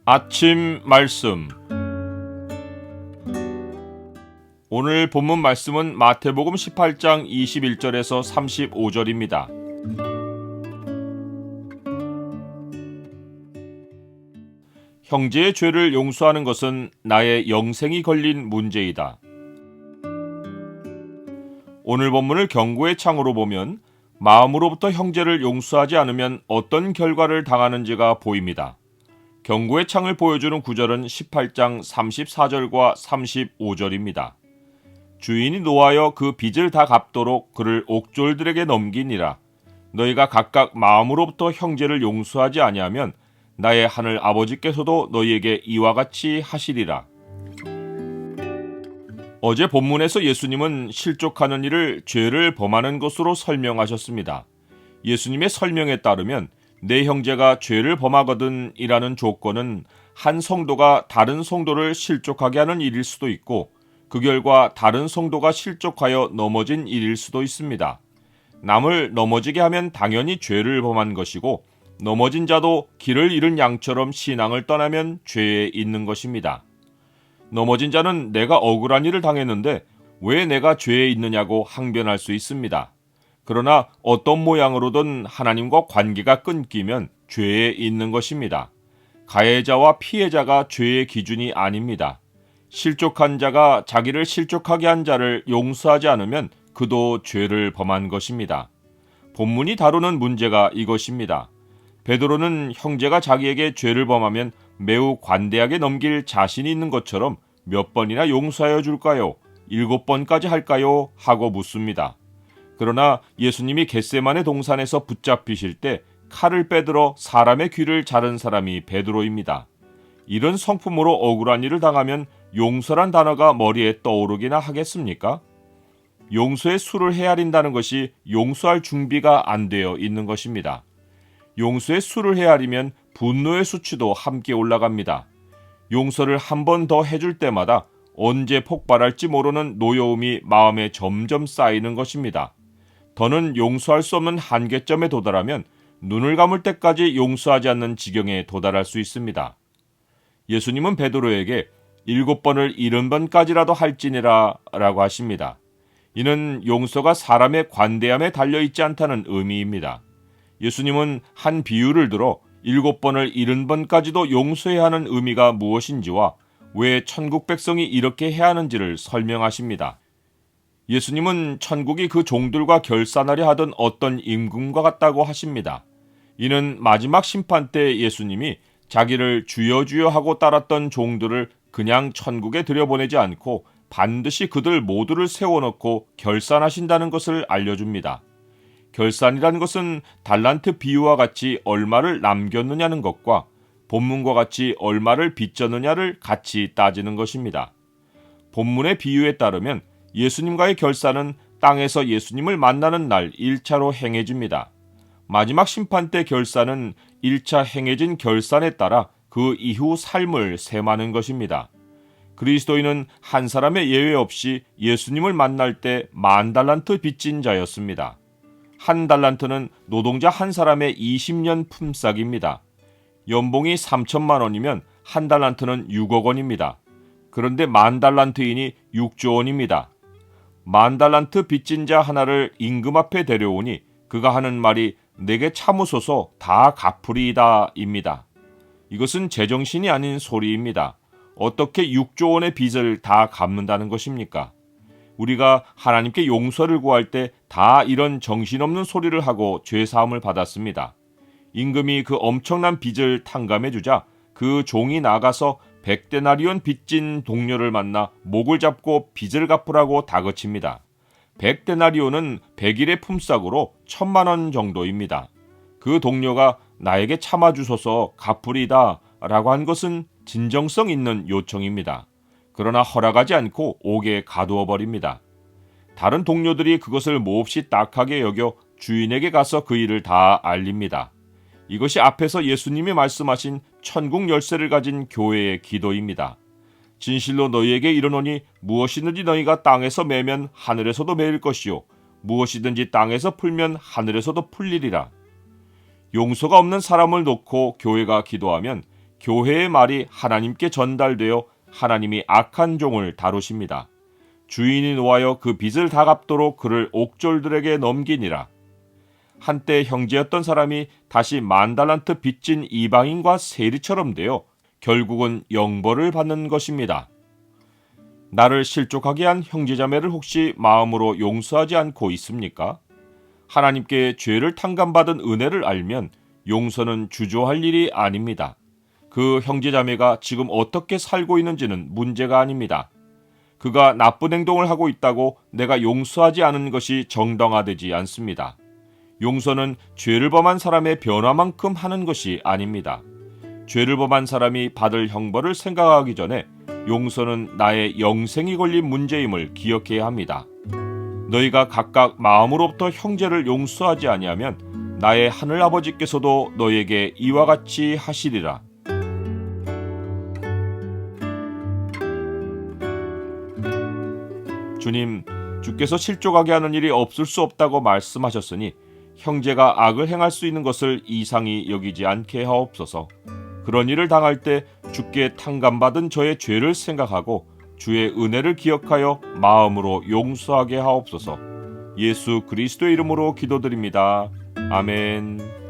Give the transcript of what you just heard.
아침 말씀. 오늘 본문 말씀은 마태복음 18장 21절에서 35절입니다. 형제의 죄를 용서하는 것은 나의 영생이 걸린 문제이다. 오늘 본문을 경고의 창으로 보면 마음으로부터 형제를 용서하지 않으면 어떤 결과를 당하는지가 보입니다. 경고의 창을 보여주는 구절은 18장 34절과 35절입니다. 주인이 노하여 그 빚을 다 갚도록 그를 옥졸들에게 넘기니라. 너희가 각각 마음으로부터 형제를 용서하지 아니하면 나의 하늘 아버지께서도 너희에게 이와 같이 하시리라. 어제 본문에서 예수님은 실족하는 일을 죄를 범하는 것으로 설명하셨습니다. 예수님의 설명에 따르면 내 형제가 죄를 범하거든 이라는 조건은 한 성도가 다른 성도를 실족하게 하는 일일 수도 있고 그 결과 다른 성도가 실족하여 넘어진 일일 수도 있습니다. 남을 넘어지게 하면 당연히 죄를 범한 것이고 넘어진 자도 길을 잃은 양처럼 신앙을 떠나면 죄에 있는 것입니다. 넘어진 자는 내가 억울한 일을 당했는데 왜 내가 죄에 있느냐고 항변할 수 있습니다. 그러나 어떤 모양으로든 하나님과 관계가 끊기면 죄에 있는 것입니다. 가해자와 피해자가 죄의 기준이 아닙니다. 실족한 자가 자기를 실족하게 한 자를 용서하지 않으면 그도 죄를 범한 것입니다. 본문이 다루는 문제가 이것입니다. 베드로는 형제가 자기에게 죄를 범하면 매우 관대하게 넘길 자신이 있는 것처럼 몇 번이나 용서하여 줄까요? 7번까지 할까요? 하고 묻습니다. 그러나 예수님이 겟세마네 동산에서 붙잡히실 때 칼을 빼들어 사람의 귀를 자른 사람이 베드로입니다. 이런 성품으로 억울한 일을 당하면 용서란 단어가 머리에 떠오르기나 하겠습니까? 용서의 수를 헤아린다는 것이 용서할 준비가 안 되어 있는 것입니다. 용서의 수를 헤아리면 분노의 수치도 함께 올라갑니다. 용서를 한 번 더 해줄 때마다 언제 폭발할지 모르는 노여움이 마음에 점점 쌓이는 것입니다. 더는 용서할 수 없는 한계점에 도달하면 눈을 감을 때까지 용서하지 않는 지경에 도달할 수 있습니다. 예수님은 베드로에게 7번을 70번까지라도 할지니라 라고 하십니다. 이는 용서가 사람의 관대함에 달려있지 않다는 의미입니다. 예수님은 한 비유를 들어 7번을 70번까지도 용서해야 하는 의미가 무엇인지와 왜 천국 백성이 이렇게 해야 하는지를 설명하십니다. 예수님은 천국이 그 종들과 결산하려 하던 어떤 임금과 같다고 하십니다. 이는 마지막 심판 때 예수님이 자기를 주여 주여 하고 따랐던 종들을 그냥 천국에 들여보내지 않고 반드시 그들 모두를 세워놓고 결산하신다는 것을 알려줍니다. 결산이라는 것은 달란트 비유와 같이 얼마를 남겼느냐는 것과 본문과 같이 얼마를 빚졌느냐를 같이 따지는 것입니다. 본문의 비유에 따르면 예수님과의 결산은 땅에서 예수님을 만나는 날 1차로 행해집니다. 마지막 심판 때 결산은 1차 행해진 결산에 따라 그 이후 삶을 셈하는 것입니다. 그리스도인은 한 사람의 예외 없이 예수님을 만날 때 10,000달란트 빚진 자였습니다. 1달란트는 노동자 한 사람의 20년 품삯입니다. 연봉이 3천만 원이면 1달란트는 6억 원입니다. 그런데 10,000달란트이니 6조 원입니다. 10,000달란트 빚진 자 하나를 임금 앞에 데려오니 그가 하는 말이 내게 참으소서 다 갚으리이다 입니다. 이것은 제정신이 아닌 소리입니다. 어떻게 6조 원의 빚을 다 갚는다는 것입니까? 우리가 하나님께 용서를 구할 때 다 이런 정신없는 소리를 하고 죄사함을 받았습니다. 임금이 그 엄청난 빚을 탕감해주자 그 종이 나가서 100데나리온 빚진 동료를 만나 목을 잡고 빚을 갚으라고 다그칩니다. 100데나리온은 100일의 품삯으로 1,000만 원 정도입니다. 그 동료가 나에게 참아주소서 갚으리다 라고 한 것은 진정성 있는 요청입니다. 그러나 허락하지 않고 옥에 가두어 버립니다. 다른 동료들이 그것을 몹시 딱하게 여겨 주인에게 가서 그 일을 다 알립니다. 이것이 앞에서 예수님이 말씀하신 천국 열쇠를 가진 교회의 기도입니다. 진실로 너희에게 이르노니 무엇이든지 너희가 땅에서 매면 하늘에서도 매일 것이요 무엇이든지 땅에서 풀면 하늘에서도 풀리리라. 용서가 없는 사람을 놓고 교회가 기도하면 교회의 말이 하나님께 전달되어 하나님이 악한 종을 다루십니다. 주인이 노하여 그 빚을 다 갚도록 그를 옥졸들에게 넘기니라. 한때 형제였던 사람이 다시 10,000달란트 빚진 이방인과 세리처럼 되어 결국은 영벌을 받는 것입니다. 나를 실족하게 한 형제자매를 혹시 마음으로 용서하지 않고 있습니까? 하나님께 죄를 탕감받은 은혜를 알면 용서는 주저할 일이 아닙니다. 그 형제자매가 지금 어떻게 살고 있는지는 문제가 아닙니다. 그가 나쁜 행동을 하고 있다고 내가 용서하지 않은 것이 정당화되지 않습니다. 용서는 죄를 범한 사람의 변화만큼 하는 것이 아닙니다. 죄를 범한 사람이 받을 형벌을 생각하기 전에 용서는 나의 영생이 걸린 문제임을 기억해야 합니다. 너희가 각각 마음으로부터 형제를 용서하지 아니하면 나의 하늘아버지께서도 너희에게 이와 같이 하시리라. 주님, 주께서 실족하게 하는 일이 없을 수 없다고 말씀하셨으니 형제가 악을 행할 수 있는 것을 이상히 여기지 않게 하옵소서. 그런 일을 당할 때 주께 탕감받은 저의 죄를 생각하고 주의 은혜를 기억하여 마음으로 용서하게 하옵소서. 예수 그리스도의 이름으로 기도드립니다. 아멘.